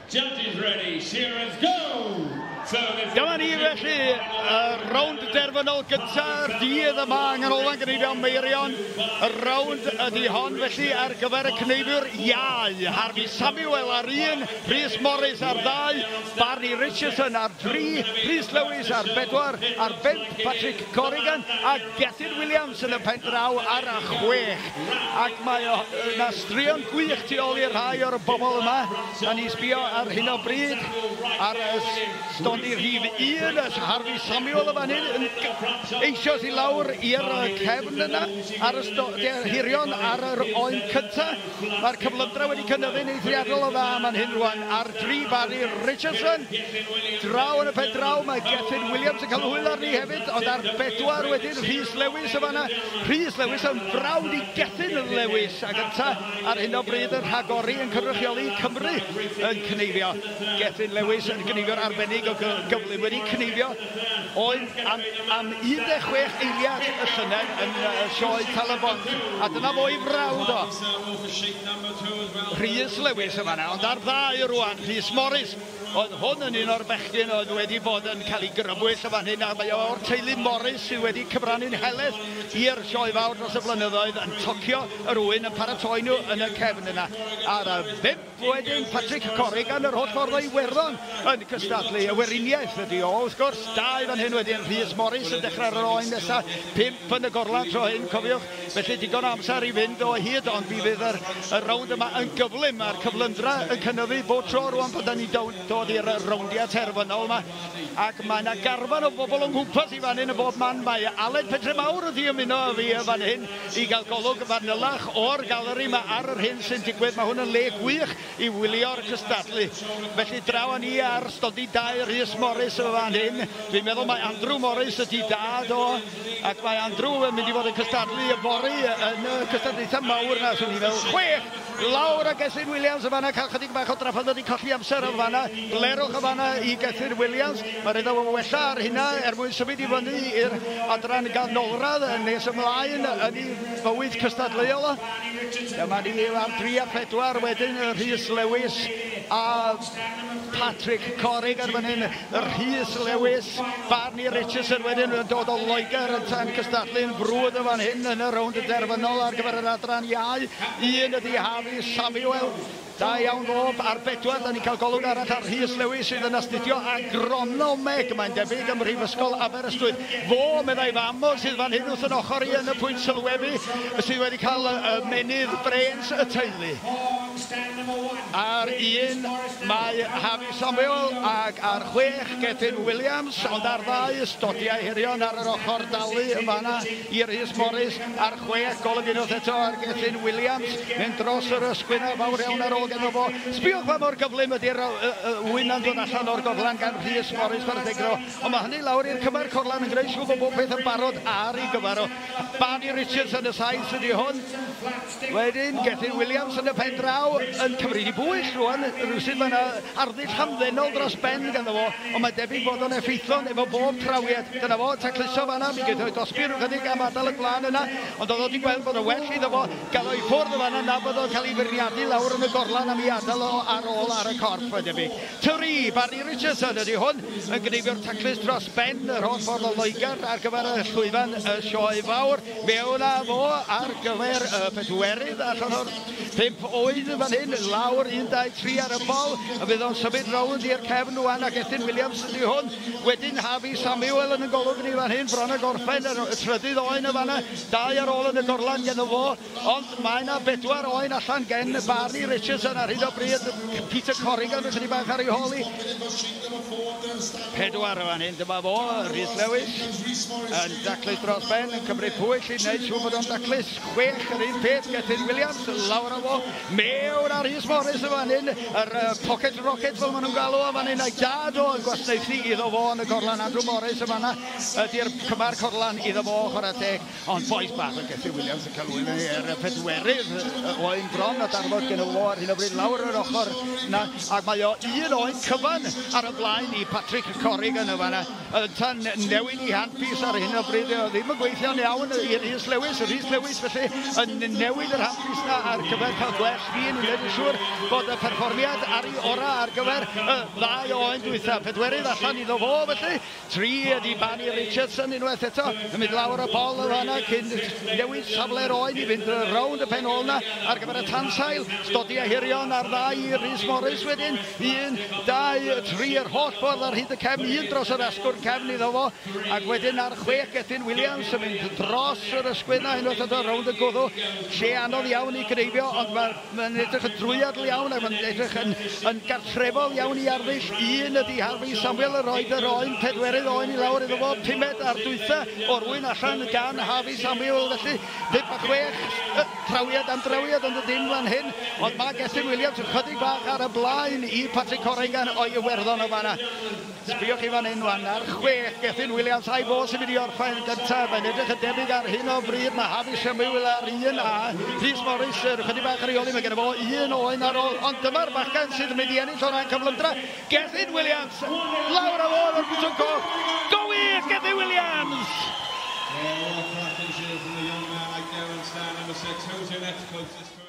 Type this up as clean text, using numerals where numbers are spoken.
Judges ready, shearers go! Dyma ni felly, rownd derfynol gyntaf, dydd yma anganolfan gneifio Meirion. Y rownd ydy hon felly ar gyfer y cneifiwr iau. Harvey Samuel ar 1, Rhys Morris ar 2, Barney Richardson ar 3, Rhys Lewis ar 4, ar 5, Patrick Corrigan a Gethin Williams yn y pen draw ar 6. Ac mae yna straeon gwych tu ôl i'r rhai o'r bobl yma. Da ni sbio ar hyn o bryd ar stond i rhif 1, Harvey Samuel y fan hyn yn eisoes i lawr i'r cefn yna ar y hirion ar yr oen cyntaf. Mae'r cyflymdra wedi cynyddu'n eithriadol o dda man hyn rwan ar 3 Barney Richardson. Draw yn y pen draw mae Gethin Williams yn cael hwyl arni hefyd, ond ar 4 wedyn Rhys Lewis y fanna. Rhys Lewis yn frawd i Gethin Lewis a gynta ar hyn o bryd yn rhagori yn cynrychioli Cymru yn cneifio. Gethin Lewis yn cneifio'r arbennig o gyflym wedi cneifio oedd am 16 eiliad y llynedd yn sioe Talabont, a dyna fo i frawd o Rhys Lewis y fanna, ond ar 2 rwan Rhys Morris. Oedd hwn yn un o'r bechgyn oedd wedi bod yn cael ei grybwyll y fan hyn, a mae o'r teulu Morris sydd wedi cyfrannu'n heledd i'r sioe fawr dros y blynyddoedd yn tocio yr wyn yn paratoi nhw yn y cefn yna. Ar 5 wedyn Patrick Corrigan yr holl ffordd o Iwerddon yn cystadlu y weriniaeth ydy o. Wrth gwrs, 2 fan hyn wedyn Rhys Morris yn dechrau ar yr oen nesaf, 5 yn y gorlan tro hyn, cofiwch. Felly digon amser i fynd o hyd, ond fi fydd y rownd yma yn gyflym. A'r cyflymdra yn cynyddu bob tro rwan bod ni dod i'r rowndiau terfynol yma. Ac mae yna garfan o bobl yn gwmpas i fan hyn y bob man. Mae Aled Pedremawr wedi ymuno â fi y fan hyn i gael golwg fanylach o'r galeri yma ar yr hyn sy'n digwydd. Mae hwn yn le gwych i wylio'r cystadlu. Felly draw ni ar stodi 2 Rhys Morris y fan hyn. Dwi'n meddwl mae Andrew Morris ydi dad o, ac mae Andrew yn mynd i fod yn cystadlu y bori yn y cystadlaethau mawr na. Swn i fel 6 lawr a Gethin Williams y fanna, cael chydig bach o drafod wedi colli amser y fanna. Blerwch y fanna i Gethin Williams. Mae'r iddo o wella ar hynna mwyn symud i fyny i'r adran ganolradd nes ymlaen yn ei fywyd cystadleuol. Dyma ni am 3 a 4 wedyn Rhys Lewis a Patrick Corrigan fan hyn. Rhys Lewis, Barney Richardson wedyn yn dod o Loegr yn tan cystadlu'n frwd y fan hyn yn y rownd y derfynol ar gyfer yr adran iau. 1 ydi Harvey Samuel. Da iawn ddob ar 4, da ni'n cael golwg arall ar Rhys Lewis sydd yn astudio agronomeg. Mae'n debyg ym Mhrifysgol Aberystwyth. Fo, meddai famo, sydd fan hyn wrth yn ochr i yn y pwynt sylwebu, sydd wedi cael menydd brens y teulu. Ar 1 mae Harvey Samuel ac ar 6 Gethin Williams, ond ar 2 stodiau hirion ar yr ochr dalu yma i Rhys Morris. Ar 6 golwg unwaith eto ar Gethin Williams, mynd dros yr ysgwynna fawr iawn ar ôl genno fo. Sbiwch pa mor gyflym ydy'r wyn yn dod allan o'r goflan gan Rhys Morris par degro. Ond mae hynny lawr i'r cyfer corlan yn greu siŵr bod bob peth yn barod ar ei gyfer o. Barney Richardson y saith ydy hwn. Wedyn Gethin Williams yn y pen draw yn cymryd i bwyll rwan. Rwysydd mae'n arddull hamddenol dros ben ganddo fo. Ond mae debyg bod o'n effeithlon efo bob trawiad. Dyna fo, tacluso fanna. Mi gyda dosbi'r chydig am adael y blaen yna. Ond oedd wedi gweld bod o well iddo fo gael o'i ffwrdd o fanna na bod o'n cael ei feirniadu lawr yn y gorlan am ei adael o ar ôl ar y corff, mae debyg. 3, Barney Richardson ydy hwn yn gneifio'r taclus dros ben yr holl ffordd o Loegr ar gyfer y llwyfan y sioe fawr. Mewn â fo ar gyfer y pedwerydd allan o'r 5 oed fan hyn, lawr 1, 2, 3 ar y bol, a fydd o'n symud rownd i'r cefn rwan a Gethin Williams ydy hwn. Wedyn Harvey Samuel yn y golwg ni fan hyn, bron y gorffen y trydydd oen y fanna, 2 ar ôl yn y gorlan gen o fo, ond mae yna 4 oen allan gen Barney Richardson ar hyn o bryd. Peter Corrigan yn chydig bach ar ei holi. 4 fan hyn, dyma fo, Rhys Lewis yn daclus dros ben, yn cymryd pwyll i wneud siŵr bod o'n daclus. 6 yr un peth, Gethin Williams lawr o fo, mewn ar Rhys Morris y fan hyn, yr pocket rocket fel maen nhw'n galw o fan hyn, a'i dad o yn gwasanaethu iddo fo yn y gorlan. Andrew Morris y fanna ydy'r cymer corlan iddo fo ochr a teg, ond boes bach o Gethin Williams yn cael wy'n i'r pedwerydd oen bron a darfod gen o fo ar hyn o bryd lawr yr ochr na, ac mae o 1 oen cyfan ar y blaen i Patrick Corrigan y fanna. Tan newid i handpiece ar hyn o bryd, ddim yn gweithio'n iawn i Rhys Lewis. Rhys Lewis felly yn newid yr handpiece na ar gyfer cael gwell fi'n wneud yn siŵr bod y perfformiad trwyad ar ei ora ar gyfer ddau oen dwytha. Pedwerydd allan iddo fo felly. 3 ydi Barry Richardson unwaith eto. Yn mynd lawr y bol o fanna cyn newid safle'r oen i fynd rownd y pen ôl na ar gyfer y tansail. Stodi a hirion ar ddau i Rhys Morris wedyn. 1, 2, 3 yr holl ffordd ar hyd y cefn. 1 dros yr asgwrn cefn iddo fo. Ac wedyn ar 6 Gethin Williams yn mynd dros yr ysgwydna unwaith eto rownd y gwddw. Lle anodd iawn i greifio, ond mae'n edrych yn drwyadl iawn ac mae'n edrych yn gartrefol iawn i arddull. 1 ydi Harvey Samuel yn roed yr oen, 4 oen i lawr iddo fo, 5 ar dwytha o'r wyn allan gan Harvey Samuel. Felly 5 a 6 trawiad am drawiad ond y dim fan hyn, ond mae Gethin Williams yn chydig bach ar y blaen i Patrick Corrigan o'i Iwerddon o fanna. Sbiwch chi fan hyn wan ar 6 Gethin Williams a'i fo sy'n mynd i orffen gyntaf. Mae'n edrych yn debyg ar hyn o bryd. Mae Harvey Samuel ar 1 a Rhys Morris chydig bach ar ei ôl. Mae gen i fo 1 oen ar ôl. Ond dyma'r bachgen sydd yn mynd i ennill hwnna'n cyflymdra. Gethin Williams lawr o fod o'r bwtwm coch. Go with Gethin Williams! Well, cracking cheer from the young man like Darren Stan, number 6. Who's your next closest?